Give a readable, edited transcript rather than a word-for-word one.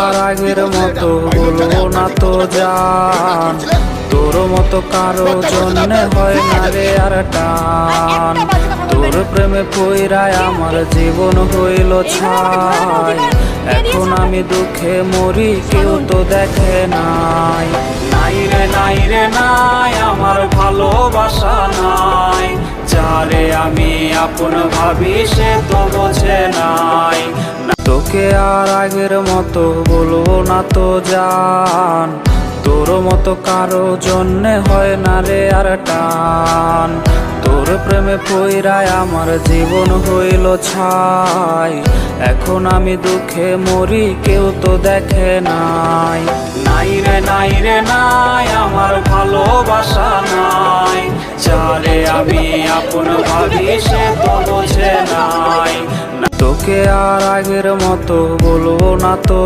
আর আগের মতো বলবো না তো জান, তোর মতো কারো জন্য হয় না রে আর টান। তোর প্রেমে পইরায় আমার জীবন হইল ছাই, এখন আমি দুঃখে মরি কেউ তো দেখে নাই। নাই রে নাই রে নাই, আমার ভালোবাসা নাই, যারে আমি আপন ভাবি সে তো বোঝে নাই। তোকে আর আগের মতো বলবো না তো জান, তোর মতো কারো জন্যে হয় না রে আর টান। তোর প্রেমে পইরায় আমার জীবন হইল ছাই, এখন আমি দুঃখে মরি কেউ তো দেখে নাই। নাই রে নাই রে নাই, আমার ভালোবাসা নাই, যারে আমি আপন ভাবি সে তো বোঝে নাই। তোকে আর আগের মতো বলবো না তো